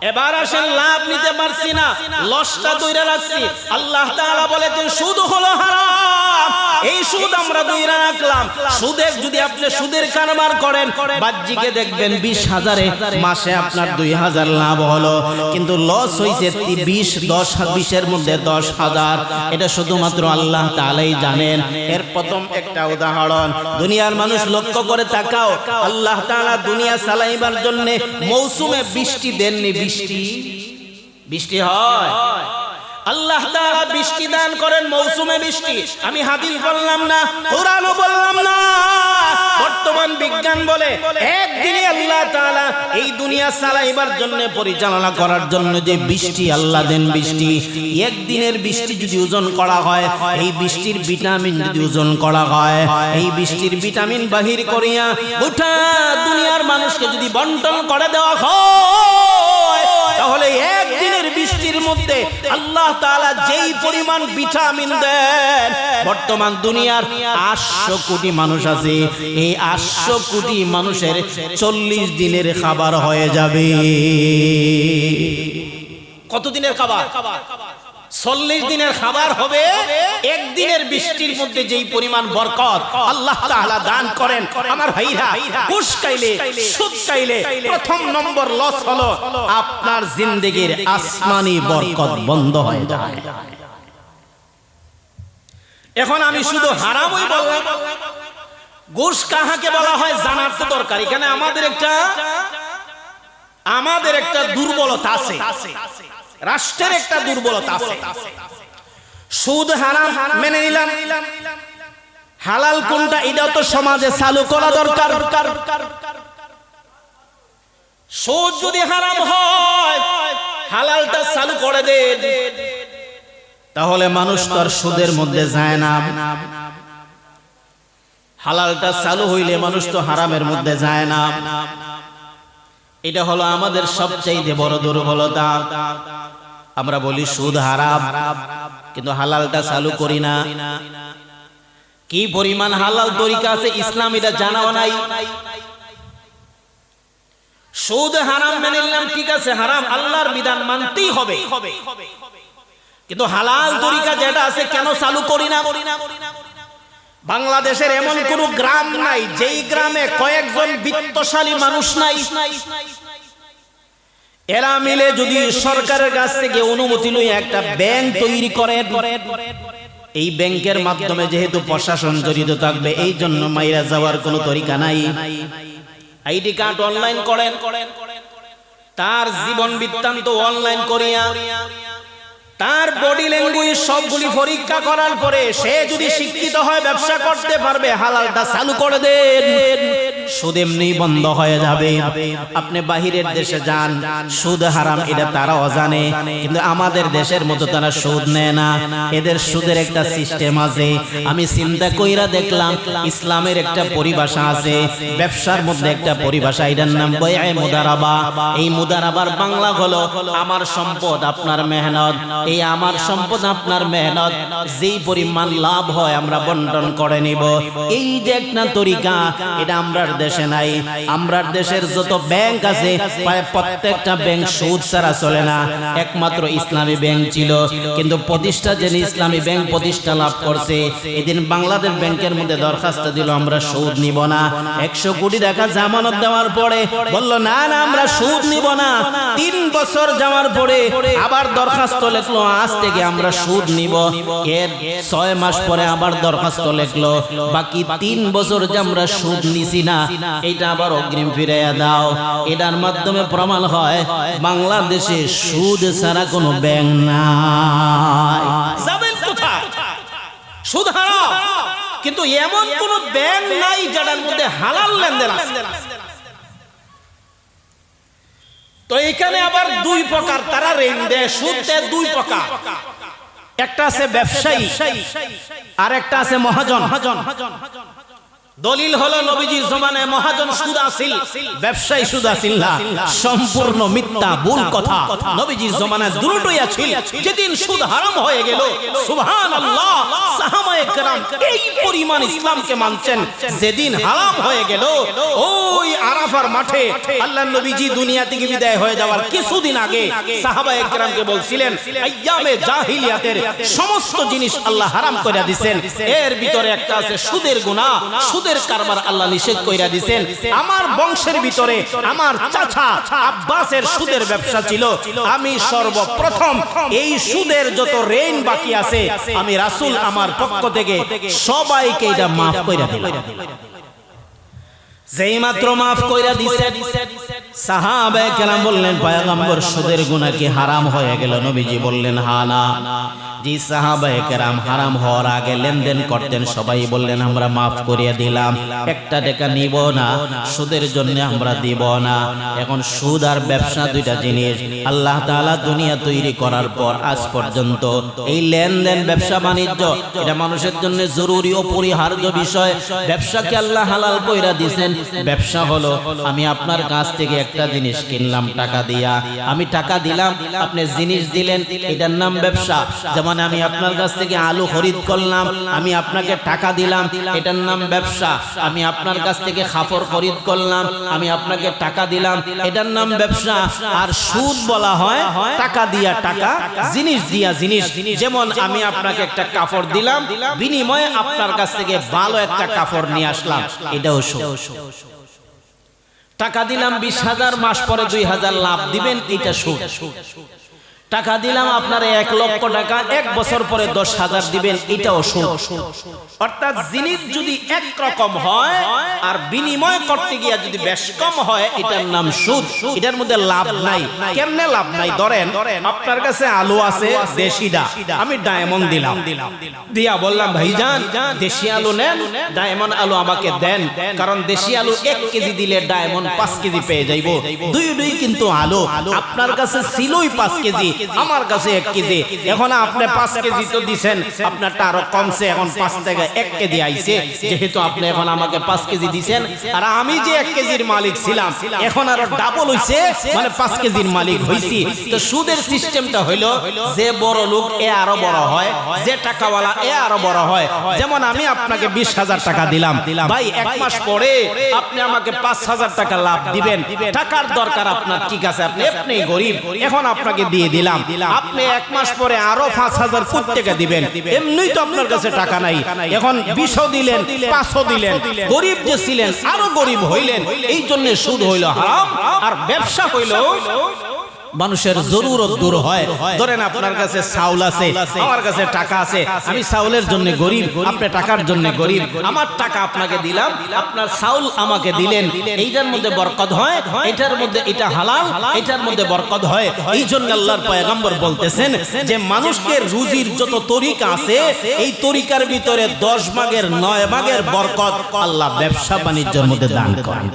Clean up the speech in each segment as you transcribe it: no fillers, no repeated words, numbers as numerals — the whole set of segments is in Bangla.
এবার আসেন লাভ নিতে পারছি না, লসটা ধরে রাখছি। আল্লাহ তাআলা বলেছেন সুদ হলো হারাম, এই সুদ আমরা ধরে রাখলাম। সুদে যদি আপনি সুদের কারবার করেন, বাহ্যিকে দেখবেন 20,000-এ মাসে আপনার 2,000 লাভ হলো, কিন্তু লস হইছে 20-এর মধ্যে 10,000। এটা শুধুমাত্র আল্লাহ তাআলাই জানেন। এর প্রথম একটা উদাহরণ, দুনিয়ার মানুষ লক্ষ্য করে তাকাও, আল্লাহ তাআলা দুনিয়া চালাইবার জন্য মৌসুমে বৃষ্টি দেননি। বৃষ্টি হয়, আল্লাহ তাআলা বৃষ্টি দান করেন মৌসুমে বৃষ্টি। আমি হাদিস বললাম না, কোরআনও বললাম না, বর্তমান বিজ্ঞান বলে একদিনে আল্লাহ তাআলা এই দুনিয়া চালাইবার জন্য, পরিচালনা করার জন্য যে বৃষ্টি আল্লাহ দেন, বৃষ্টি একদিনের বৃষ্টি যদি ওজন করা হয়, এই বৃষ্টির ভিটামিন যদি ওজন করা হয়, এই বৃষ্টির ভিটামিন বাহির করিয়া গোটা দুনিয়ার মানুষকে যদি বন্টন করে দেওয়া হয়, তাহলে একদিনের বৃষ্টির মধ্যে আল্লাহ তাআলা যেই পরিমাণ ভিটামিন দেন, বর্তমান দুনিয়ার 800 কোটি মানুষ আছে, এই 800 কোটি মানুষের 40 দিনের খাবার হয়ে যাবে। কত দিনের খাবার? 40 দিনের খাবার হবে একদিনের বৃষ্টির মধ্যে। যেই পরিমাণ বরকত আল্লাহ তাআলা দান করেন, আমার ভাইরা, ঘুষ খাইলে, সুদ খাইলে প্রথম নম্বর লস হলো আপনার জিন্দেগির আসমানি বরকত বন্ধ হয়ে যায়। এখন আমি শুধু হারামই বললাম, ঘুষ কাহাকে বলা হয় জানার তো দরকার। এখানে আমাদের একটা দুর্বলতা আছে, রাষ্ট্রের একটা দুর্বলতা আছে। সুদ হারাম মেনে নিলাম, হালাল কোনটা এটাও তো সমাজে চালু করা দরকার। সুদ যদি হারাম হয়, হালালটা চালু করে দেন, তাহলে মানুষ তো আর সুদের মধ্যে যায় না। হালালটা চালু হইলে মানুষ তো হারামের মধ্যে যায় না। এটা হলো আমাদের সবচাইতে বড় দুর্বলতা। আমরা বলি সুদ হারাম, কিন্তু হালালটা চালু করি না। কি পরিমাণ হালাল তরিকা আছে ইসলাম এটা জানাও নাই। সুদ হারাম মেনে নিলাম, ঠিক আছে, হারাম, আল্লাহর বিধান মানতেই হবে, কিন্তু হালাল তরিকা যেটা আছে কেন চালু করি না? বাংলাদেশের এমন কোন গ্রাম নাই যেই গ্রামে কয়েকজন বিত্তশালী মানুষ নাই। এরা মিলে যদি সরকারের কাছ থেকে অনুমতি লই একটা ব্যাংক তৈরি করে, এই ব্যাংকের মাধ্যমে যেহেতু প্রশাসন জড়িত থাকবে, এই জন্য মাইরা যাওয়ার কোনো তরিকা নাই। আইডি কার্ড অনলাইন করেন, তার জীবন বৃত্তান্ত অনলাইন করিয়া, তার বডি ল্যাঙ্গুয়েজ সবগুলি পরীক্ষা করার পরে সে যদি শিক্ষিত হয়, ব্যবসা করতে পারবে, হালালটা চালু করে দেন, সুদ এমনি বন্ধ হয়ে যাবে। আপনি বাহিরের দেশে যান, সুদ হারাম এটা তারাও জানে, কিন্তু আমাদের দেশের মতো তারা সুদ নেয় না। এদের সুদের একটা সিস্টেম আছে। আমি চিন্তা কইরা দেখলাম, ইসলামের একটা পরিভাষা আছে, ব্যবসার মধ্যে একটা পরিভাষা, এটার নাম বাইয়ে মুদারাবা। এই মুদারাবার বাংলা হলো আমার সম্পদ আপনার মেহনত, এই আমার সম্পদ আপনার মেহনত, যেই পরিমাণ লাভ হয় আমরা বন্টন করে নিব। এই যে একটা তরিকা, এটা আমরার দেশে নাই। আমরার দেশের যত ব্যাংক আছে, প্রায় প্রত্যেকটা ব্যাংক সুদ ছাড়া চলে না। একমাত্র ইসলামী ব্যাংক ছিল, কিন্তু প্রতিষ্ঠা যিনি ইসলামী ব্যাংক প্রতিষ্ঠা লাভ করছে, এদিন বাংলাদেশ ব্যাংকের মধ্যে দরখাস্ত দিল আমরা সুদ নিব না। 100 কোটি টাকা জামানত দেওয়ার পরে বলল না না আমরা সুদ নিব না। 3 বছর যাওয়ার পরে আবার দরখাস্ত লেখলো, আজ থেকে আমরা সুদ নিব। এর 6 মাস পরে আবার দরখাস্ত লেখলো, বাকি 3 বছর যে আমরা সুদ নিছি না, এটা আবার অগ্রিম ফিরাইয়া দাও। এটার মাধ্যমে প্রমাণ হয় বাংলাদেশে সুদ ছাড়া কোনো ব্যাংক নাই। যাবেন কোথায়? সুদ হারাম, কিন্তু এমন কোন ব্যাংক নাই যার মধ্যে হালাল লেনদেন আছে। তো এখানে আবার 2 প্রকার তারা ঋণ দেয়, সুদ দেয় 2 প্রকার। একটা আছে ব্যবসায়ী, আর একটা আছে মহাজন। দলিল হলো নবীজির জমানায় মহাজন সুদ আসিল, ব্যবসায়ী সুদ আসিল না, সম্পূর্ণ মিথ্যা ভুল কথা। নবীজির জমানায় দুটোই আছিল। যেদিন সুদ হারাম হয়ে গেল, সুবহানাল্লাহ, সাহাবায়ে কেরাম এই পরিমাণ ইসলামকে মানছেন। যেদিন হারাম হয়ে গেল, ওই আরাফার মাঠে আল্লাহর নবীজি দুনিয়া থেকে বিদায় হয়ে যাওয়ার কিছুদিন আগে সাহাবায়ে কেরামকে বলছিলেন, আইয়ামে জাহিলিয়াতের সমস্ত জিনিস আল্লাহ হারাম করে দিয়েছেন, এর ভিতরে একটা আছে সুদের গুনাহ, সুদের কারবার আল্লাহ নিষেধ কইরা দিবেন। আমার বংশের ভিতরে আমার চাচা আব্বাসের সুদের ব্যবসা ছিল, আমি সর্বপ্রথম এই সুদের যত ঋণ বাকি আছে আমি রাসূল আমার পক্ষ থেকে সবাইকে এটা maaf কইরা দিলাম। যেই মাত্র maaf কইরা দিছে, সাহাবায়ে কেরাম বললেন, পয়গম্বর সুদের গুনাহ কি হারাম হয়ে গেল? নবীজি বললেন, হ্যাঁ। না জি, সাহাবায়ে কেরাম হারাম হওয়ার আগে লেনদেন করতেন, সবাই বললেন আমরা maaf করিয়ে দিলাম, একটা টাকা নিব না, সুদের জন্য আমরা দিব না। এখন সুদ আর ব্যবসা দুইটা জিনিস। আল্লাহ তাআলা দুনিয়া তৈরি করার পর আজ পর্যন্ত এই লেনদেন, ব্যবসা বাণিজ্য, এটা মানুষের জন্য জরুরি অপরিহার্য বিষয়। ব্যবসাকে আল্লাহ হালাল কইরা দিয়েছেন। ব্যবসা হলো আমি আপনার কাছ থেকে একটা জিনিস কিনলাম টাকা দিয়া, আমি টাকা দিলাম, আপনি জিনিস দিলেন, এটার নাম ব্যবসা। যেমন আমি আপনার কাছ থেকে আলু খরিদ করলাম, আমি আপনাকে টাকা দিলাম, এটার নাম ব্যবসা। আমি আপনার কাছ থেকে কাপড় খরিদ করলাম, আমি আপনাকে টাকা দিলাম, এটার নাম ব্যবসা। আর সুদ বলা হয় টাকা দিয়া টাকা, জিনিস দিয়া জিনিস। যেমন আমি আপনাকে একটা কাপড় দিলাম, বিনিময়ে আপনার কাছ থেকে ভালো একটা কাপড় নিয়ে আসলাম, এটাও সুদ। টাকা দিলাম 20,000, মাস পরে 2,000 লাভ দিবেন, এটা সুদ। টাকা দিলাম আপনার 1 লক্ষ টাকা, 1 বছর পরে 10,000 দিবেন, এটাও সুদ। অর্থাৎ জিনিস যদি এক রকম হয় আর বিনিময় করতে গিয়ে যদি বেশ কম হয়, এটার নাম সুদ। এটার মধ্যে লাভ নাই। কেমনে লাভ নাই? ধরেন আপনার কাছে আলু আছে দেশিটা, আমি ডায়মন্ড দিলাম, দিয়া বললাম ভাইজান দেশি আলু নেন, ডায়মন্ড আলু আমাকে দেন, কারণ দেশি আলু 1 কেজি দিলে ডায়মন্ড 5 কেজি পেয়ে যাইব। দুই কিন্তু আলু আপনার কাছে ছিলই 5 কেজি, আমার কাছে 1 কেজি। এখন আপনি 5 কেজি তো দিবেন, আপনারটা আরো কমছে, এখন 5 থেকে 1 কেজি আইছে। যেহেতু আপনি এখন আমাকে 5 কেজি দিবেন, আর আমি যে 1 কেজির মালিক ছিলাম এখন আরো ডাবল হইছে, মানে 5 কেজির মালিক হইছি। তো সুদের সিস্টেমটা হইলো, যে বড় লোক এ আরো বড় হয়, যে টাকাওয়ালা এ আরো বড় হয়। যেমন আমি আপনাকে 20,000 টাকা দিলাম, ভাই 1 মাস পরে আপনি আমাকে 5,000 টাকা লাভ দিবেন। টাকার দরকার আপনার, ঠিক আছে, আপনি গরিব, এখন আপনাকে দিয়ে দিলাম। আপনি 1 মাস পরে আরো 5,000 কোথা থেকে দিবেন? এমনি তো আপনার কাছে টাকা নাই, এখন 20 দিলেন, 5 দিলেন, গরিব যে ছিলেন আরো গরিব হইলেন। এই জন্য সুদ হইল হারাম, আর ব্যবসা হইল মানুষের জরুরত দূর হয়। ধরেন আপনার কাছে চাউল আছে, আমার কাছে টাকা আছে, আমি চাউলের জন্য গরিব, আপনি টাকার জন্য গরিব, আমার টাকা আপনাকে দিলাম, আপনার চাউল আমাকে দিলেন, এইটার মধ্যে বরকত হয়, এটার মধ্যে এটা হালাল, এটার মধ্যে বরকত হয়। এই জন্য আল্লাহর পয়গম্বর বলতেছেন যে মানুষকে রুজির যত তরিকা আছে, এই তরিকার ভিতরে 10 ভাগের 9 ভাগের বরকত আল্লাহ ব্যবসা বাণিজ্যের মধ্যে দান করেন।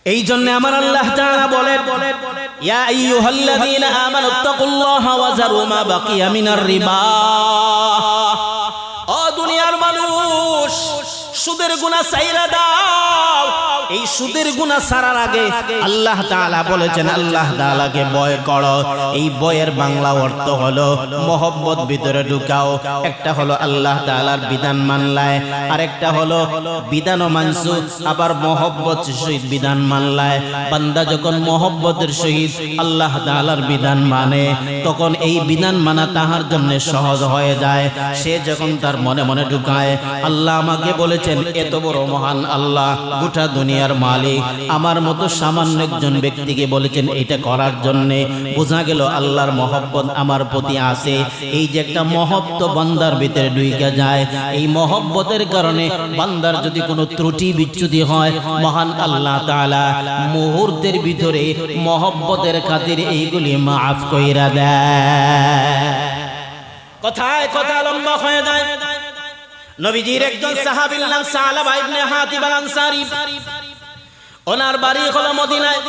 এই জন্য আমার আল্লাহ তাআলা বলেন, ইয়া আইয়ুহাল্লাযীনা আমানুত্তাকুল্লাহা ওয়া যারু মা বাকিয়া মিনার রিবা। ও দুনিয়ার মানুষ, সুদের গুনাহ ছাইরা দাও। এই সুদের গুনাহ ছাড়ার আগে আল্লাহ তাআলা বলেছেন, আল্লাহ তাআলাকে ভয় করো। এই ভয়ের বাংলা অর্থ হলো মহব্বত ভিতরে ঢুকাও। একটা হলো আল্লাহ তাআলার বিধান মানলায়, আরেকটা হলো বিধানও মানছো, আবার মহব্বত সহিত বিধান মানলায়। বান্দা যখন মহব্বতের সহিত আল্লাহ তাআলার বিধান মানে, তখন এই বিধান মানা তাহার জন্য সহজ হয়ে যায়। সে যখন তার মনে মনে ঢুকায়, আল্লাহ আমাকে বলেছেন এত বড় মহান আল্লাহ, গোটা দুনিয়ার মালিক, আমার মতো সামান্য একজন ব্যক্তিকে বলেছেন এটা করার জন্য, বোঝা গেল আল্লাহর মহব্বত আমার প্রতি আছে। এই যে একটা মহব্বত বান্দার ভিতরে ঢুকে যায়, এই মহব্বতের কারণে বান্দার যদি কোনো ত্রুটি বিচ্যুতি হয়, মহান আল্লাহ তাআলা মুহূর্তের ভিতরে মহব্বতের খাতির এইগুলি মাফ কইরা দেয়। কথায় কথা লম্বা হয়ে যায়। নবীজির একজন সাহাবীর নাম সালাবা ইবনে হাতিব আল আনসারী, ওনার বাড়ি হলো মদিনায়।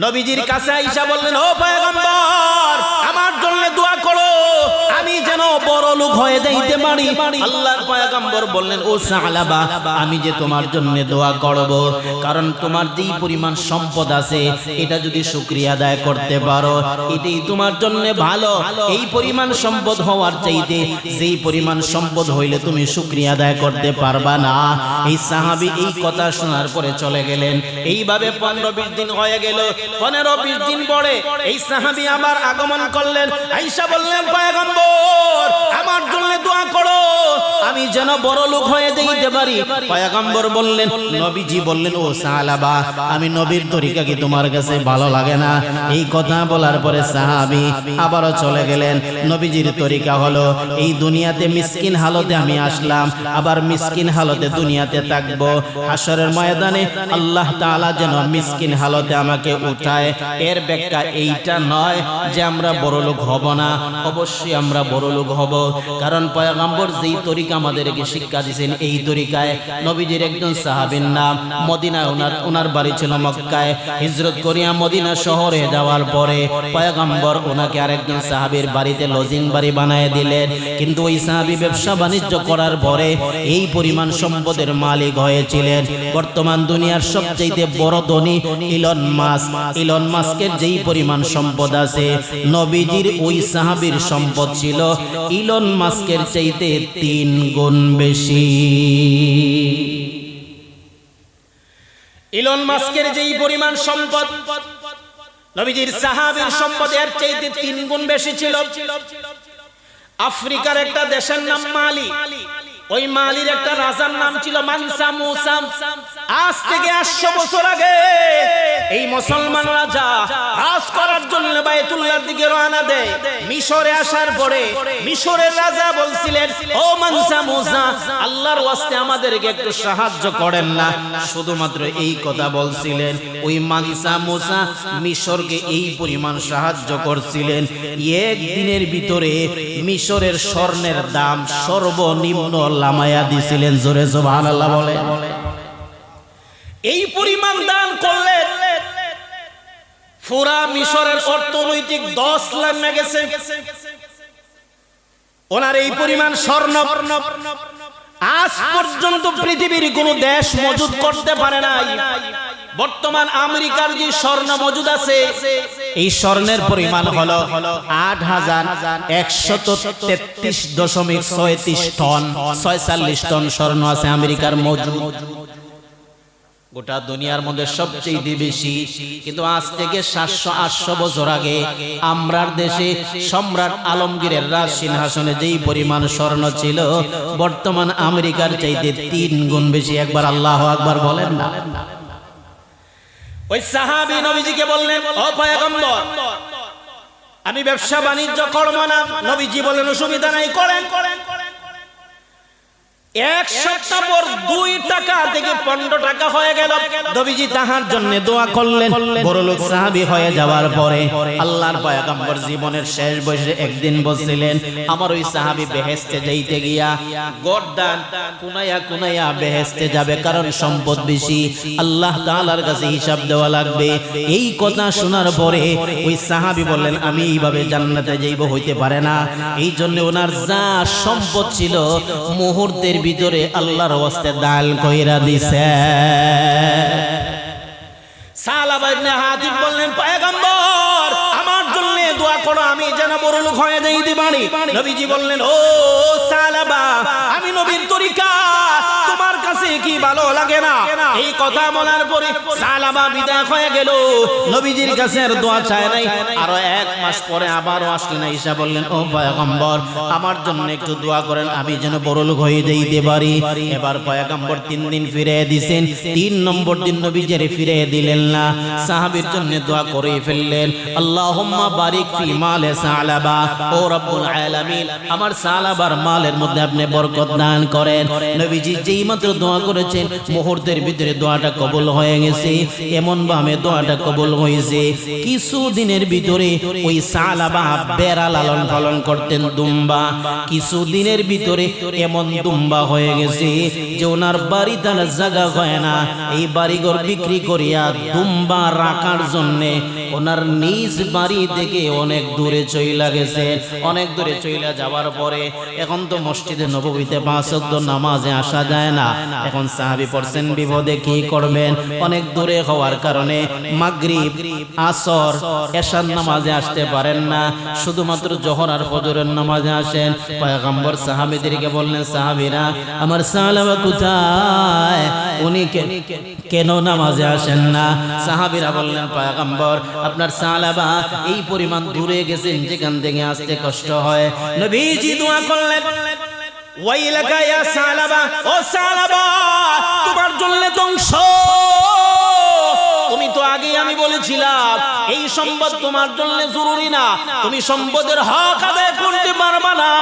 নবীজির কাছে আয়েশা বললেন, ও পয়গম্বর, আমার জন্য দোয়া করো, আমি যেন বড় লোক হয়ে যাইতে পারি। আল্লাহর পয়গম্বর বললেন, ও সালাবা, আমি যে তোমার জন্য দোয়া করব, কারণ তোমার যেই পরিমাণ সম্পদ আছে এটা যদি শুকরিয়া আদায় করতে পারো এটাই তোমার জন্য ভালো। এই পরিমাণ সম্পদ হওয়ার চাইতে যেই পরিমাণ সম্পদ হইলে তুমি শুকরিয়া আদায় করতে পারবা না। এই সাহাবী এই কথা শোনার পরে চলে গেলেন। এইভাবে 15-20 দিন হয়ে গেল। 15-20 দিন পরে এই সাহাবী আবার আগমন করলেন। আয়েশা বললেন, পয়গম্বর আমার জন্য দোয়া করো, আমি যেন বড় লোক হয়ে যাইতে পারি। পয়গম্বর বললেন, নবীজি বললেন, ও সালাবা, আমি নবীর তরিকা কি তোমার কাছে ভালো লাগে না? এই কথা বলার পরে সাহাবী আবারও চলে গেলেন। নবীজির তরিকা হলো, এই দুনিয়াতে মিসকিন হালতে আমি আসলাম, আবার মিসকিন হালতে দুনিয়াতে থাকবো। হাশরের ময়দানে আল্লাহ তাআলা যেন মিসকিন হালতে আমাকে উঠায়। এর ব্যাখ্যা এইটা নয় যে আমরা বড় লোক হব না, অবশ্যই আমরা বড় লোক হব। কারণ পয়গম্বর যেই তরিকা আমাদেরকে শিক্ষা দিয়েছেন, এই তরিকায় নবীজির একজন সাহাবীর নাম মদিনায়, ওনার বাড়ি ছিল মক্কায়। হিজরত করিয়া মদিনা শহরে যাওয়ার পরে পয়গম্বর ওনাকে আরেকজন সাহাবীর বাড়িতে লজিং বাড়ি বানায় দিলেন। কিন্তু ওই সাহাবী ব্যবসা বাণিজ্য করার পরে এই পরিমাণ সম্পদের মালিক হয়েছিলেন। বর্তমান দুনিয়ার সবচেয়ে বড় ধনী ইলন মাস্ক। ইলন মাস্কের যেই পরিমাণ সম্পদ আছে, নবীজির ওই সাহাবীর সম্পদ ছিল ইলন মাস্কের চাইতে 3 গুণ বেশি। ইলন মাস্কের যেই পরিমাণ সম্পদ, নবীজির সাহাবীর সম্পদ এর চাইতে 3 গুণ বেশি ছিল। আফ্রিকার একটা দেশের নাম মালি। ওই মালির একটা রাজার নাম ছিল মানসা মুসা। আজ থেকে 800 বছর আগে এই মুসলমান রাজা হজ করার জন্য বাইতুল্লাহর দিকে রওনা দেয়। মিশরে আসার পরে মিশরের রাজা বলছিলেন, ও মানসা মুসা, আল্লাহর ওয়াস্তে আমাদেরকে একটু সাহায্য করেন না। শুধুমাত্র এই কথা বলছিলেন। ওই মানসা মুসা মিশরকে এই পরিমাণ সাহায্য করছিলেন, একদিনের ভিতরে মিশরের স্বর্ণের দাম সর্বনিম্ন লামায়া দিছিলেন। জোরে সুবহানাল্লাহ বলে। এই পরিমাণ দান করলেন, পুরা মিশরের অর্থনৈতিক 10 লাখ না গেছে। ওনার এই পরিমাণ স্বর্ণ আজ পর্যন্ত পৃথিবীর কোন দেশ মজুদ করতে পারে নাই। বর্তমান আমেরিকার যে স্বর্ণ মজুদ আছে, এই স্বর্ণের পরিমাণ হলো 8133.36 টন। 46 টন স্বর্ণ আছে আমেরিকার মজুদ। গোটা দুনিয়ার মধ্যে সবচেয়ে বেশি। কিন্তু আজ থেকে 700-800 বছর আগে আমরার দেশে সম্রাট আলমগীরের রাজ সিংহাসনে যেই পরিমাণ স্বর্ণ ছিল, বর্তমান আমেরিকার চাইতে 3 গুণ বেশি। একবার আল্লাহু আকবার বলেন না। ওই সাহাবী নবীজিকে বললেন, ও পয়গম্বর, আমি ব্যবসা বাণিজ্য করব না। নবীজি বললেন, অসুবিধা নাই, করেন। এক সপ্তাহ পর 2 টাকা থেকে 15 টাকা হয়ে গেল। নবীজি তাহার জন্য দোয়া করলেন। বড়লোক সাহাবী হয়ে যাওয়ার পরে আল্লাহর পয়গম্বর জীবনের শেষ বয়সে একদিন বলছিলেন, আমার ওই সাহাবী বেহেশতে যাইতে গিয়া গর্দান কুনাইয়া কুনাইয়া বেহেশতে যাবে, কারণ সম্পদ বেশি, আল্লাহ তাআলার কাছে হিসাব দেওয়া লাগবে। এই কথা শোনার পরে ওই সাহাবী বললেন, আমি এইভাবে জান্নাতে যাইব, হইতে পারে না। এই জন্য ওনার যা সম্পদ ছিল মুহূর্তের ভিতরে আল্লাহর ওয়াস্তে দান কইরা দিছে। সালাবা ইবনে হাতিব বললেন, পয়গম্বর আমার জন্য দোয়া করো, আমি যেন বড় লোক হয়ে যাইতে পারি। নবীজি বললেন, ও সালাবা, আমি নবীর তরিকা তোমার কাছে কি ভালো লাগে না? এই কথা বলার পরে সালাবা বিদায় হয়ে গেল। নবীজির কাছে আর দোয়া চায় নাই। আরো 1 মাস পরে আবারও আসলেন। আয়েশা বললেন, ও পয়গম্বর আমার জন্য একটু দোয়া করেন, আমি যেন বড় লোক হয়ে যাইতে পারি। এবার পয়গম্বর 3 দিন ফিরিয়ে দিয়েছেন। 3 নম্বর দিন নবীজির ফিরিয়ে দিলেন না। সাহাবীর জন্য দোয়া করে ফেললেন, আল্লাহুম্মা বারিক ফি মালে সালাবা, ও রব্বুল আলামিন আমার সালাবার মালের মধ্যে আপনি বরকত দান করেন। নবীজি যেই মাত্র দোয়া করেছেন মুহূর্তের ভিতরে দোয়াটা কবুল হয়ে গেছে। এমন ভাবে দোয়াটা কবুল হয়েছে, কিছু দিনের ভিতরে ওই সালাবা বেড়া লালন পালন করতেন, দুম্বা। কিছু দিনের ভিতরে এমন দুম্বা হয়ে গেছে যে ওনার বাড়িতে জায়গা হয় না। এই বাড়িঘর বিক্রি করিয়া দুম্বা রাখার জন্য ওনার নিজ বাড়ি থেকে অনেক দূরে চইলা গেছে। অনেক দূরে চইলা যাওয়ার পরে এখন তো মসজিদে নববীতে 5 ওয়াক্ত নামাজে আসা যায় না। এখন সাহাবী পড়ছেন বিপদে কি করবেন, অনেক দূরে হওয়ার কারণে মাগরিব, আসর, এশার নামাজে আসতে পারেন না, শুধুমাত্র যোহর আর ফজরের নামাজে আসেন। পয়গম্বর সাহাবীদেরকে বললেন, সাহাবীরা আমার সালাবা কোথায়, উনি কেন নামাজে আসেন না? সাহাবীরা বললেন, পয়গম্বর আপনার সালাবা এই পরিমাণ দূরে গেছেন যেখান থেকে আসতে কষ্ট হয়। নবীজি দোয়া করলেন, ওয়াইলাকা ইয়া সালাবা, ও সালাবা তোমার জন্য ধ্বংস। তুমি তো আগে আমি বলেছিলাম এই সম্পদ তোমার জন্য জরুরি না, তুমি সম্পদের হক আদায় করতে পারবা না।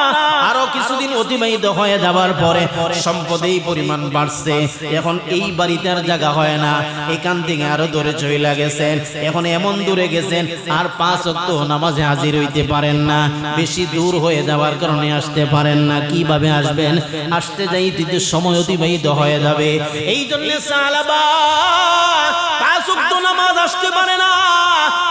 আরো কিছুদিন অতিবাহিত হয়ে যাবার পরে সম্পদ এই পরিমাণ বাড়ছে, এখন এই বাড়িতে আর জায়গা হয় না, এখান থেকে আরো দূরে চলে গেছেন। এখন এমন দূরে গেছেন আর 5 ওয়াক্ত নামাজে হাজির হইতে পারেন না, বেশি দূর হয়ে যাওয়ার কারণে আসতে পারেন না। কিভাবে আসবেন? আসতে যাইতে সময় অতিবাহিত হয়ে যাবে। এই জন্য সালাবা 5 ওয়াক্ত নামাজ আসতে পারে না,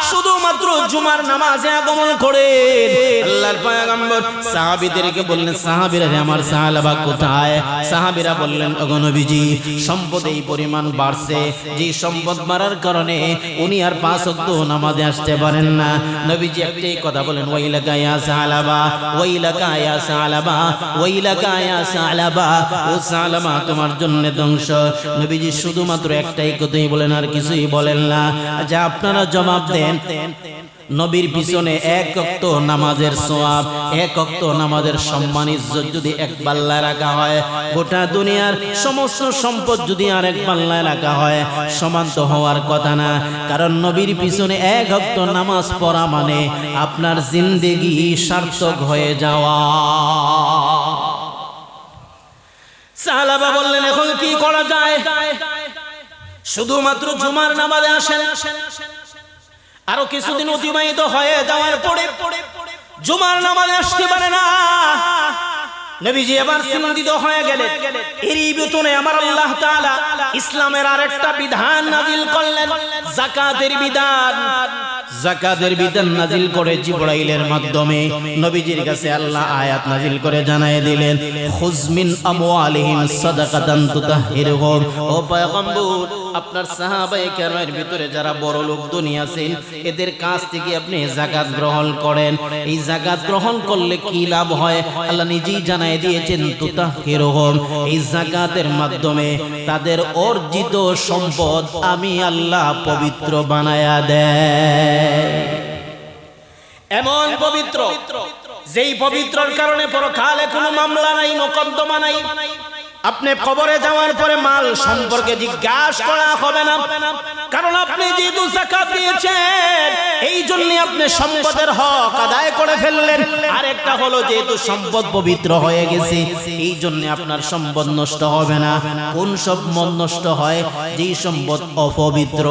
শুধুমাত্র জুমার নামাজে আগমন করেন। আল্লাহর পয়গম্বর সাহাবীদেরকে বললেন, সাহাবীরা আমার সাহাবা কোথায়? সাহাবীরা বললেন, ওগো নবীজি সম্পদ এই পরিমাণ বাড়ছে, যে সম্পদ বাড়ার কারণে উনি আর 5 ওয়াক্ত নামাজে আসতে পারেন না। নবীজি একটাই কথা বলেন, ওয়াইলাকা ইয়া সালাবা, ওয়াইলাকা ইয়া সালাবা, ওয়াইলাকা ইয়া সালাবা, ও সালামা তোমার জন্য ধ্বংস। নবীজি শুধুমাত্র একটাই কথাই বলেন, আর কিছুই বলেন না। আচ্ছা আপনারা জবাব দেন, নবীর পিছনে 1 ওয়াক্ত নামাজের সওয়াব, 1 ওয়াক্ত নামাজের সম্মান ইজ্জত যদি এক পাল্লায় রাখা হয়, গোটা দুনিয়ার সমস্ত সম্পদ যদি আর এক পাল্লায় রাখা হয়, সমান তো হওয়ার কথা না। কারণ নবীর পিছনে 1 ওয়াক্ত নামাজ পড়া মানে আপনার জিন্দেগি সার্থক হয়ে যাওয়া। সাহাবা বললেন, এখন কি করা যায়? শুধুমাত্র জুমার নামাজে আসেন। আরো কিছুদিন অতিবাহিত হয়ে যাওয়ার পরে জুমার নামাজে আসতে পারে না। নবীজি এবার চিন্তিত হয়ে গেলেন। এরই ভিতরে আমার আল্লাহ তাআলা ইসলামের আরেকটা বিধান নাজিল করলেন, যাকাতের বিধান। যাকাতের বিধান নাজিল করে জিবরাইলের মাধ্যমে নবীজির কাছে আল্লাহ আয়াত নাজিল করে জানায় দিলেন, খুয মিন আমওয়ালিহিম সাদাকাতান তুতাহহিরুহুম। ও পয়গম্বর আপনার সাহাবায়ে কেরামের ভিতরে যারা বড় লোক ধনী আছেন, এদের কাছ থেকে আপনি যাকাত গ্রহণ করেন। এই যাকাত গ্রহণ করলে কি লাভ হয় আল্লাহ নিজেই জানায় দিয়েছেন, তুতাহহিরুহুম। এই যাকাতের মাধ্যমে তাদের অর্জিত সম্পদ আমি আল্লাহ পবিত্র বানায়া দেয়। এমন পবিত্র, যেই পবিত্রর কারণে পরকালে কোনো মামলা নাই, মোকদ্দমা নাই। আপনি কবরে যাওয়ার পরে মাল সম্পর্কে জিজ্ঞাসা করা হবে না, কারণ আপনি যেহেতু যাকাত দিয়েছেন এই জন্য আপনি সম্পদের হক আদায় করে ফেললেন। আরেকটা হলো যেহেতু সম্পদ পবিত্র হয়ে গেছে এই জন্য আপনার সম্পদ নষ্ট হবে না। কোন সম্পদ নষ্ট হয়? যেই সম্পদ অপবিত্র।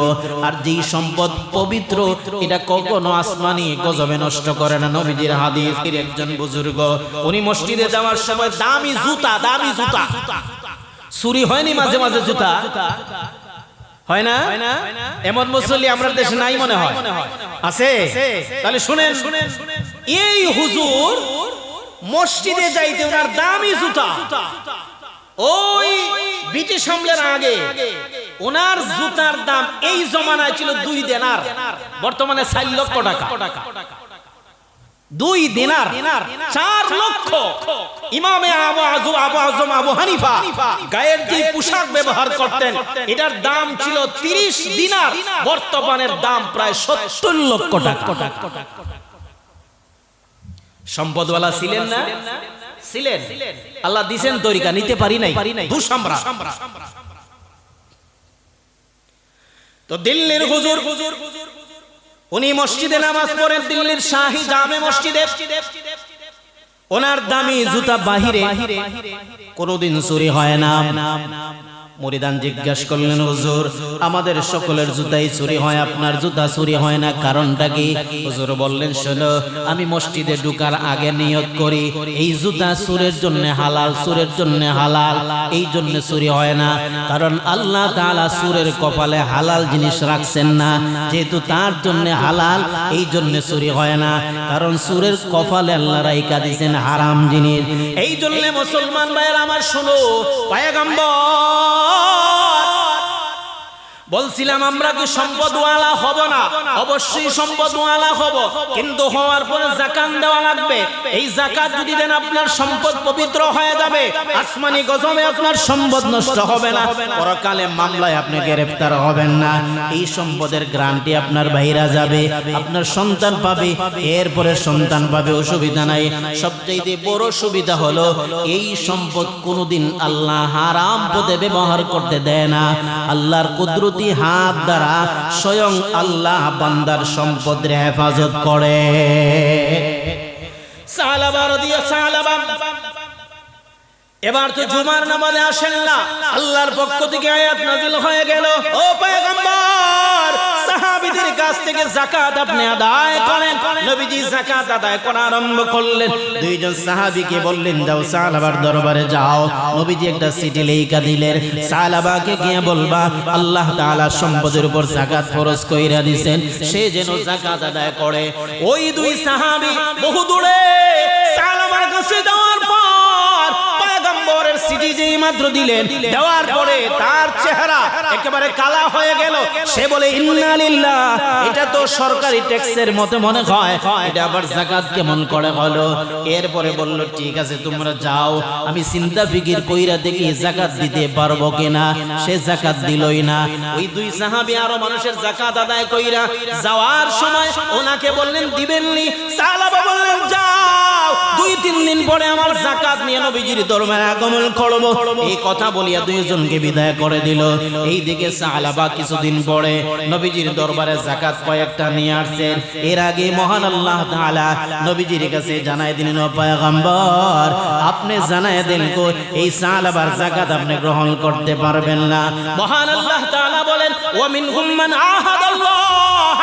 আর যেই সম্পদ পবিত্র এটা কখনো আসমানি গজবে নষ্ট করে না। নবীজির হাদিস, একজন বুজুর্গ উনি মসজিদে যাওয়ার সময় দামি জুতা চুরি হয়নি, মাঝে মাঝে জুতা হয় না? এমন মুসল্লি আমরা দেশে নাই মনে হয়, আছে? তাহলে শুনেন, এই হুজুর মসজিদে যাইতে ওনার দামি জুতা, ওই ব্রিটিশ আমলের আগে ওনার জুতার দাম এই জমানায় ছিল 2 দিনার, বর্তমানে 4 লক্ষ টাকা। 2 দিনার 4 লক্ষ। ইমামে আবু আজম আবু হানিফা গায়ের যে পোশাক ব্যবহার করতেন এটার দাম ছিল 30 দিনার, বর্তমানের দাম প্রায় 70 লক্ষ টাকা। সম্পদওয়ালা ছিলেন না? ছিলেন। আল্লাহ দিবেন তরিকা, নিতে পারি নাই, দুঃসামরা। তো দিল্লির হুজুর উনি মসজিদে নামাজ পড়েন, দিল্লির শাহী জামে মসজিদে। ওনার দামি জুতা বাহিরে কোনোদিন চুরি হয় না। মুরিদান জিজ্ঞাসা করলেন, হুজুর আমাদের সকলের জুতাই চুরি হয়, আপনার জুতা চুরি হয় না, কারণটা কি? হুজুর বললেন, শোনো, আমি মসজিদে ঢোকার আগে নিয়ত করি এই জুতা চুরের জন্য হালাল, চুরের জন্য হালাল, এই জন্য চুরি হয় না। কারণ আল্লাহ তাআলা চুরের কপালে হালাল জিনিস রাখছেন না, যেহেতু তার জন্য হালাল, এই জন্য চুরি হয় না। কারণ চুরের কপালে আল্লাহ রাইখা দিয়েছেন হারাম জিনিস। এই জন্য মুসলমান ভাইয়েরা আমার শোনো, পয়গম্বর বলছিলাম আমরা কি সম্পদওয়ালা হব না? অবশ্যই সম্পদওয়ালা হব, কিন্তু হওয়ার পরে যাকাত দেওয়া লাগবে। এই যাকাত যদি দেন আপনার সম্পদ পবিত্র হয়ে যাবে, আসমানি গজবে আপনার সম্পদ নষ্ট হবে না, পরকালে মামলায় আপনি গ্রেফতার হবেন না। এই সম্পদের গ্যারান্টি আপনার বাইরা যাবে, আপনার সন্তান পাবে, এরপরে সন্তান পাবে, অসুবিধা নাই। সবচেয়ে বড় সুবিধা হলো এই সম্পদ কোনোদিন আল্লাহ হারাম পথে ব্যবহার করতে দেয় না। আল্লাহর কুদরতি হাত দ্বারা স্বয়ং আল্লাহ বান্দার সম্পদের হেফাজত করে। এবার তো জুমার নামাজে আসেন না, আল্লাহর পক্ষ থেকে আয়াত নাযিল হয়ে গেল, ও পয়গম্বর সাহাবীদের কাছ থেকে যাকাত আপনি আদায় করেন। নবীজি যাকাত আদায় করা আরম্ভ করলেন। দুইজন সাহাবীকে বললেন, যাও সাহাবার দরবারে যাও। নবীজি একটা চিঠি লেখা দিলেন, সাহাবাকে গিয়ে বলবা আল্লাহ তাআলা সম্পদের উপর যাকাত ফরজ কইরা দিবেন, সে যেন যাকাত আদায় করে। ওই দুই সাহাবী বহু দূরে সাহাবার কাছে যাওয়ার পর পয়গম্বরের চিঠি যেই মাত্র দিলেন, দেওয়ার পরে তার চেহারা একেবারে কালা হয়ে গেল। সে বলে, ইন্না লিল্লাহ, এটা তো সরকারি ট্যাক্সের মতো মনে হয়, এটা আবার যাকাত কেমন করে হলো? এরপরে বলল, ঠিক আছে তোমরা যাও, আমি চিন্তা ফিকির কইরা দেখি যাকাত দিতে পারবো কিনা। সে যাকাত দিলই না। ওই দুই সাহাবী আরো মানুষের যাকাত আদায় কইরা যাওয়ার সময় ওনাকে বললেন, দিবেননি? সাহাবা বললেন, যাও, 2-3 দিন পরে আমার যাকাত নিয়ে নবীজির দরবারে আগমন করব। এই কথা বলিয়া দুইজনকে বিদায় করে দিল। এইদিকে সাহাবা কিছুদিন পরে নবীজির দরবারে যাকাত কয়েকটা নিয়ে আসছেন। এর আগে মহান আল্লাহ তাআলা নবীজির কাছে জানায় দিলেন, ও পয়গম্বর আপনি জানায় দেন কো এই সাহাবার যাকাত আপনি গ্রহণ করতে পারবেন না। মহান আল্লাহ তাআলা বলেন, ওয়া মিনহুম মান আহাদাল্লাহ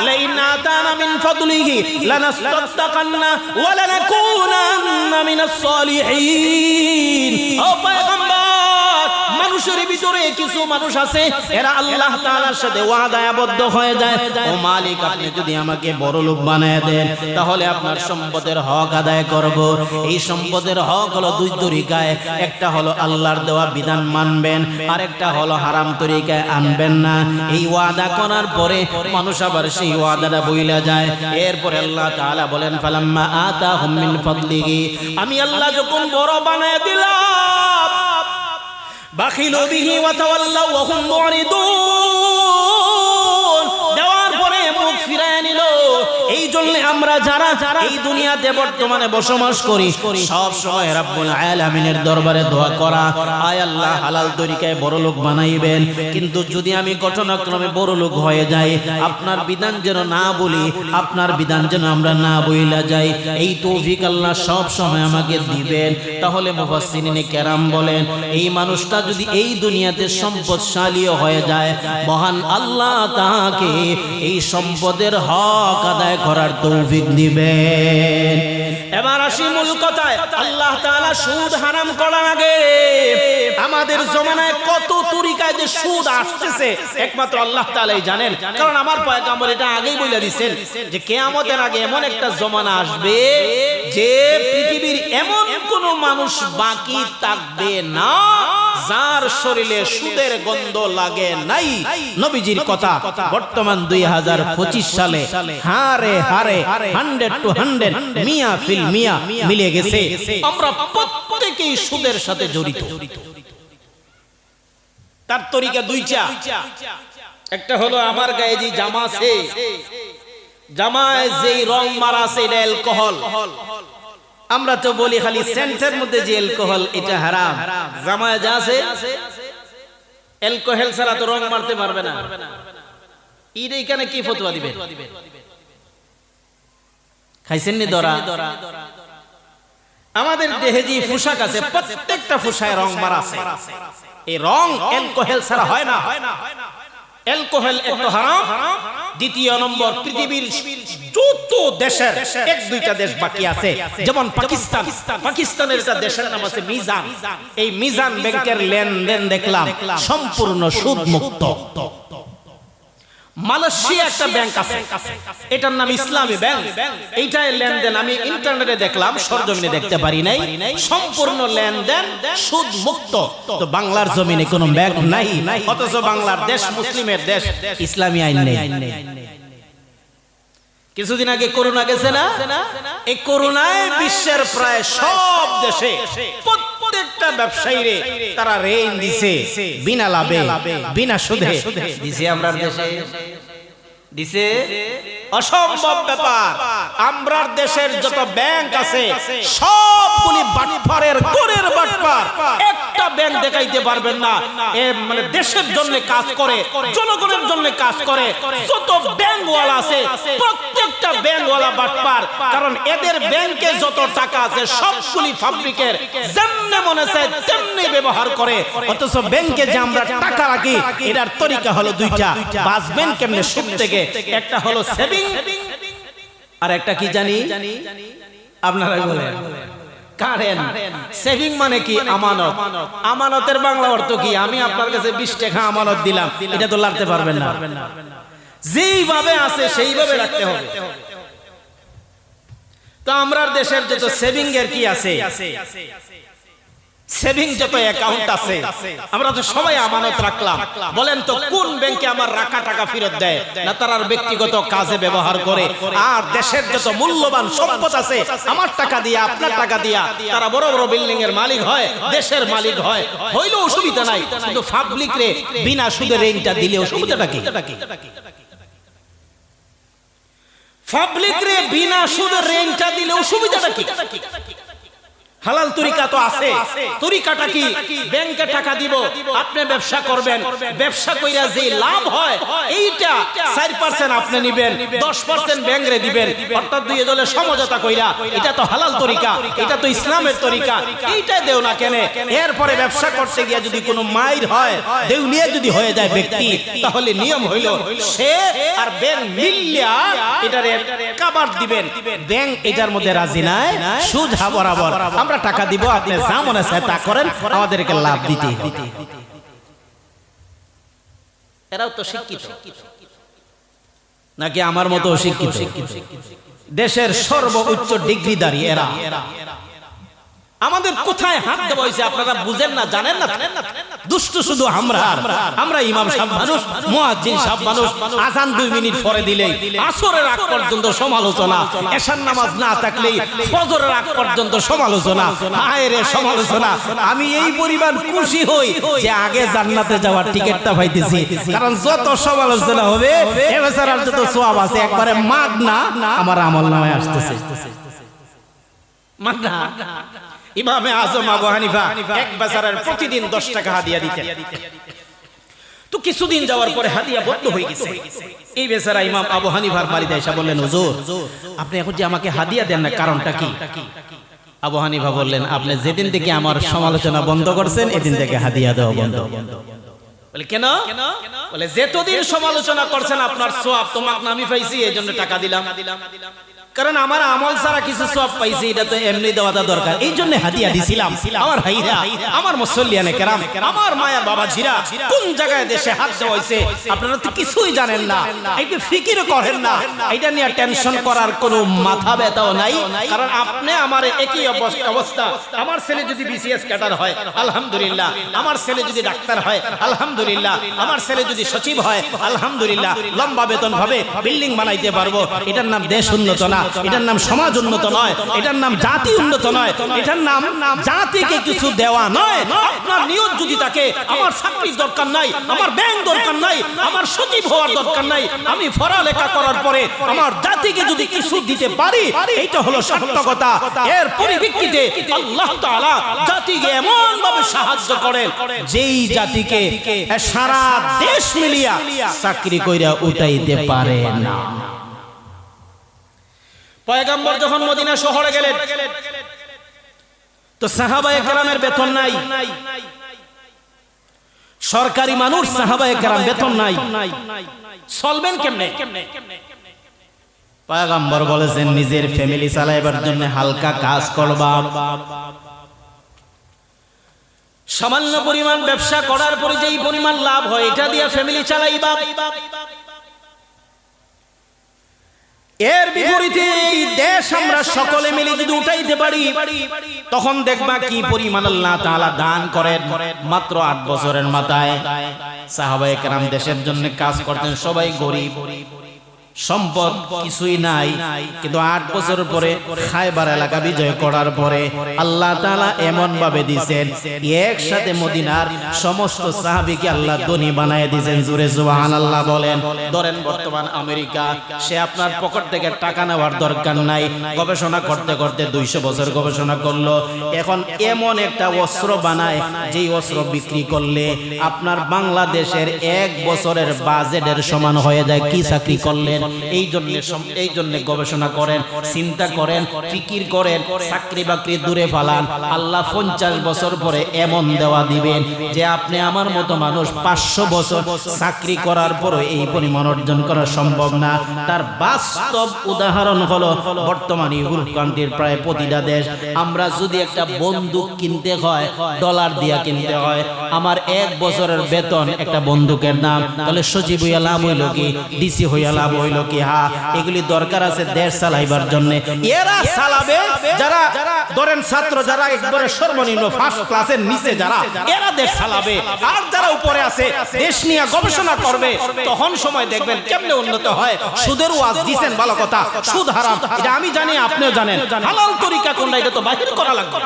লাইন আতানা মিন ফাদলিহি লানাসতাকান্না ওয়া লানাকুনান্না মিনাস সালিহিন। ও পয়গম্বর, মানুষের ভিতরে কিছু মানুষ আছে, এরা আল্লাহ তাআলার সাথে ওয়াদায় আবদ্ধ হয়ে যায়, ও মালিক আপনি যদি আমাকে বড় লোক বানায় দেন তাহলে আপনার সম্পদের হক আদায় করব। এই সম্পদের হক হলো দুই তরিকায়, একটা হলো আল্লাহর দেওয়া বিধান মানবেন, আর একটা হলো হারাম তরিকায় আনবেন না। এই ওয়াদা করার পরে মানুষ আবার সেই ওয়াদাটা বইলা যায়। এরপরে আল্লাহ তাআলা বলেন, ফালাম্মা আতাহুম মিন ফাদলিহি, আমি আল্লাহ যখন বড় বানায় দিলাম, বাখিলু বিহি ওয়া তাওয়াল্লাউ ওয়া হুম মুরিদুন, দেওয়ার পরে মুখ ফিরায় নিল। এই জন্য আমরা যারা এই দুনিয়াতে বর্তমানে বসবাস করি, সব সময় রব্বুল আলামিনের দরবারে দোয়া করা, আয় আল্লাহ হালাল তরিকায় বড় লোক বানাইবেন। কিন্তু যদি আমি ঘটনাক্রমে বড় লোক হয়ে যাই, আপনার বিধান যেন না বলি, আপনার বিধান যেন আমরা না বইলা যাই, এই তৌফিক আল্লাহ সব সময় আমাকে দিবেন। তাহলে মুফাসসিরিনে কেরাম বলেন, এই মানুষটা যদি এই দুনিয়াতে সম্পদশালী হয়ে যায়, মহান আল্লাহ তাকে এই সম্পদের হক আদায় করার তৌফিক দিবেন। এবার আসি মূল কথায়, আল্লাহ তাআলা সুদ হারাম করার আগে আমাদের জমানায় কত তরিকায় যে সুদ আসতেছে একমাত্র আল্লাহ তাআলাই জানেন। কারণ আমার পয়গম্বর এটা আগেই বলে দিয়েছেন যে কিয়ামতের আগে এমন একটা জমানা আসবে যে পৃথিবীর এমন কোন মানুষ বাকি থাকবে না যার শরীরে সুদের গন্ধ লাগে নাই। নবীজির কথা বর্তমান 2025 সালে হারে হারে 100 to 100 মিয়া ফিল মিয়া মিলে গেছে। আমরা প্রত্যেকেই সুদের সাথে জড়িত। তার তরিকা দুইটা, একটা হলো আমার গায়ে যে জামা আছে, জামায় যেই রং মারা আছে এটা অ্যালকোহল। আমরা তো বলি খালি সেন্টের মধ্যে যে অ্যালকোহল এটা হারাম, জামায় যা আছে অ্যালকোহল ছাড়া তো রং মারতে পারবে না। ঈদ এখানে কি ফতোয়া দিবেন? খাইছেন নি দরা? আমাদের দেহে যে পোশাক আছে প্রত্যেকটা পোশাকে রং বার আছে। এই রং অ্যালকোহল ছাড়া হয় না। অ্যালকোহল এক হারাম, দ্বিতীয় নম্বর পৃথিবীর যত দেশের এক দুইটা দেশ বাকি আছে, যেমন পাকিস্তান। পাকিস্তানের একটা দেশের নাম আছে মিজান। এই মিজান ব্যাংকের লেনদেন দেখলাম সম্পূর্ণ সুদ মুক্ত। মালয়েশিয়া একটা ব্যাংক আছে, এটার নাম ইসলামী ব্যাংক। এইটাই লেনদেন আমি ইন্টারনেটে দেখলাম, সরজমিনে দেখতে পারি নাই। সম্পূর্ণ লেনদেন সুদ মুক্ত। তো বাংলার জমিনে কোনো ব্যাংক নাই, অথচ বাংলার দেশ মুসলিমের দেশ, ইসলামী আইন নেই। কিছুদিন আগে করোনা গেছে না, এই করোনায় বিশ্বের প্রায় সব দেশে প্রত্যেকটা ব্যবসায়ীরে তারা ঋণ দিছে বিনা লাভে, বিনা সুদে দিছে। আমরা দেশে দিছে অসম্ভব ব্যাপার। আমরার দেশের যত ব্যাংক আছে সবগুলি বাটপারের গোরের বাটপার। একটা ব্যাংক দেখাইতে পারবেন না মানে দেশের জন্য কাজ করে, জনগণের জন্য কাজ করে। যত ব্যাংকওয়ালা আছে প্রত্যেকটা ব্যাংকওয়ালা বাটপার। কারণ এদের ব্যাংকে যত টাকা আছে সবগুলি ফাব্রিকের, যেমনি মনে চায় তেমনি ব্যবহার করে। অথচ ব্যাংকে যে আমরা টাকা রাখি এটার তরিকা হলো দুইটা, বাঁচবেন কেমনে সুদ থেকে। একটা হলো সেভিং, আর একটা কি জানি আপনারা বলেন কারেন্ট। সেভিং মানে কি? আমানত। আমানতের বাংলা অর্থ কি? আমি আপনার কাছে 20 টাকা আমানত দিলাম, এটা তো লাড়তে পারবেন না। যেইভাবে আছে সেইভাবে রাখতে হবে। তো আমরার দেশের যত সেভিং এর কি আছে, সেভিং যত অ্যাকাউন্ট আছে, আমরা তো সবাই আমানত রাখলাম। বলেন তো কোন ব্যাংকে আমার রাখা টাকা ফেরত দেয় না? তারা ব্যক্তিগত কাজে ব্যবহার করে। আর দেশের যত মূল্যবান সম্পদ আছে আমার টাকা দিয়া, আপনার টাকা দিয়া তারা বড় বড় বিল্ডিং এর মালিক হয়, দেশের মালিক হয়। হইলেও অসুবিধা নাই, কিন্তু পাবলিক রে বিনা সুদে ঋণটা দিলে অসুবিধাটা কি? পাবলিক রে বিনা সুদে ঋণটা দিলে অসুবিধাটা কি? হালাল তরিকা তো আছে। তরিকাটা কি? ব্যাংকে টাকা দিব, আপনি ব্যবসা করবেন, ব্যবসা কইরা যে লাভ হয় এইটা 4% আপনি নেবেন, 10% ব্যাংকে দিবেন, অর্থাৎ দুই দলে সমঝোতা কইরা। এটা তো হালাল তরিকা, এটা তো ইসলামের তরিকা। এইটা দেও না কেন? এরপরে ব্যবসা করতে গিয়া যদি কোনো মাইর হয়, দেউ নিয়ে যদি হয়ে যায় ব্যক্তি, তাহলে নিয়ম হইল সে আর ব্যাংক মিলিয়া এটারে কাবার দিবেন। ব্যাংক এটার মধ্যে রাজি নাই, সুদ বরাবর আমরা টাকা দিব, আপনি যা মনে চায় তা করেন, আমাদেরকে লাভ দিতে। এরাও তো শিক্ষিত নাকি আমার মতো শিক্ষিত? দেশের সর্বোচ্চ ডিগ্রিধারী এরা। আমাদের কোথায় হাত দেওয়া হয়েছে আপনারা বুঝেন না, জানেন না। দুষ্ট শুধু আমরা ইমাম সাহেব মানুষ, মুয়াজ্জিন সাহেব মানুষ। আযান 2 মিনিট পরে দিলেই আসরের আগ পর্যন্ত সমালোচনা, এশার নামাজ না থাকলেই ফজরের আগ পর্যন্ত সমালোচনা, আয়ের সমালোচনা। আমি এই পরিমাণ খুশি হই যে আগে জান্নাতে যাওয়ার টিকেটটা পাইতেছি। কারণ যত সমালোচনা হবে এ বেচারার যত সওয়াব আছে একবারে মাগনা আমার আমলনামায় আসতেছে। মাগনা। ইমামে আজম আবু হানিফা এক বেচারার প্রতিদিন 10 টাকা হাদিয়া দিতেন। তো কিছুদিন যাওয়ার পরে হাদিয়া বন্ধ হয়ে গেছে। এই বেচারা ইমাম আবু হানিফার বাড়িতে এসে বললেন, হুজুর আপনি এখন যে আমাকে হাদিয়া দেন না, কারণটা কি? আবু হানিফা বললেন, আপনি যেদিন থেকে আমার সমালোচনা বন্ধ করছেন এদিন থেকে হাদিয়া দেওয়া বন্ধ। বলে কেন? বলে যেতদিন সমালোচনা করছেন আপনার সওয়াব তো মাগনা আমি পাইছি, এইজন্য টাকা দিলাম। কারণ আমার আমল ছাড়া কিছু সওয়াব পাইছি, এটা তো এমনি দেওয়াটা দরকার, এই জন্য হাদিয়া দিছিলাম। আমার ভাইরা, আমার মুসল্লিয়ানে কেরাম, আমার মায়ের বাবাজিরা, কোন জায়গায় দেশে হাত দেওয়া হয়েছে আপনারা তো কিছুই জানেন না, একটু ফিকির করেন না। এটা নিয়ে টেনশন করার কোনো মাথা ব্যথাও নাই। কারণ আপনি আমার একই অবস্থা। আমার ছেলে যদি বিসিএস ক্যাডার হয় আলহামদুলিল্লাহ, আমার ছেলে যদি ডাক্তার হয় আলহামদুলিল্লাহ, আমার ছেলে যদি সচিব হয় আলহামদুলিল্লাহ, লম্বা বেতন ভাবে বিল্ডিং বানাইতে পারবো। এটার নাম দেশ উন্নত না, এটার নাম সমাজ উন্নত নয়, এটার নাম জাতি উন্নত নয়, এটার নাম জাতিকে কিছু দেওয়া নয়। আপনার নিয়ত যদি থাকে আমার চাকরির দরকার নাই, আমার ব্যাংক দরকার নাই, আমার সচিব হওয়ার দরকার নাই, আমি পড়ালেখা করার পরে আমার জাতিকে যদি কিছু দিতে পারি, এইটা হলো সত্য কথা। এর পরিপ্রেক্ষিতে আল্লাহ তাআলা জাতিকে এমন ভাবে সাহায্য করেন যেই জাতিকে সারা দেশ মিলিয়া চাকরি কইরা উঠাইতে পারে না। পয়গম্বর যখন মদিনা শহরে গেলেন, তো সাহাবায়ে কেরামের বেতন নাই, সরকারি মানুষ, সাহাবায়ে কেরাম বেতন নাই, চলবেন কেমনে? পয়গম্বর বলেছেন নিজের ফ্যামিলি চালাইবার জন্য হালকা কাজ করবা, সামান্য পরিমাণ ব্যবসা করার পরে যেই পরিমাণ লাভ হয় এটা দিয়ে ফ্যামিলি চালাইবা। এর বিপরীতে এই দেশ আমরা সকলে মিলে যদি উঠাইতে পারি তখন দেখবা কি পরিমাণ আল্লাহ তাআলা দান করেন। মাত্র 8 বছরের মাথায় সাহাবায়ে কেরাম দেশের জন্য কাজ করতেন, সবাই গরিব, সম্পদ কিছুই নাই, কিন্তু 8 বছর পরে খায়বার এলাকা বিজয় করার পরে আল্লাহ তাআলা এমন ভাবে দিবেন একসাথে মদিনার সমস্ত সাহাবীকে আল্লাহ ধনী বানায় দিবেন। জোরে সুবহানাল্লাহ বলেন। ধরেন বর্তমান আমেরিকা, সে আপনার পকেট থেকে টাকা নেওয়ার দরকার নাই, গবেষণা করতে করতে 200 বছর গবেষণা করলো, এখন এমন একটা অস্ত্র বানায় যেই অস্ত্র বিক্রি করলে আপনার বাংলাদেশের 1 বছরের বাজেটের সমান হয়ে যায়। কি চাকরি করলেন? এই জন্য গবেষণা করেন, চিন্তা করেন, ফিকির করেন, চাকরি বাকরি দূরে ফালান। আল্লাহ 50 বছর পরে এমন দেওয়া দিবেন যে আপনি আমার মতো মানুষ 500 বছর চাকরি করার পরে এই পরিমাণ অর্জন করা সম্ভব না। তার বাস্তব উদাহরণ হলো বর্তমান ইউরোপ কান্ট্রির প্রায় প্রতিটা দেশ। আমরা যদি একটা বন্দুক কিনতে হয় ডলার দিয়া কিনতে হয়, আমার 1 বছরের বেতন একটা বন্দুকের দাম, তাহলে সচিব হইয়া লাভ হইল কি, ডিসি হইয়া লাভ হইল কি? হ্যাঁ, এগুলি দরকার আছে দেশ চালাইবার জন্য। এরা চালাবে যারা ধরেন ছাত্র, যারা একবারে সর্বনিম্ন ফার্স্ট ক্লাসের নিচে, যারা এরা দেশ চালাবে। আর যারা উপরে আছে দেশ নিয়ে গবেষণা করবে, তখন সময় দেখবেন কেমনে উন্নত হয়। সুদের ওয়াজ দিবেন ভালো কথা, সুদ হারাম এটা আমি জানি, আপনিও জানেন। হালাল তরিকা কোনটা এটা তো বাহির করা লাগবে।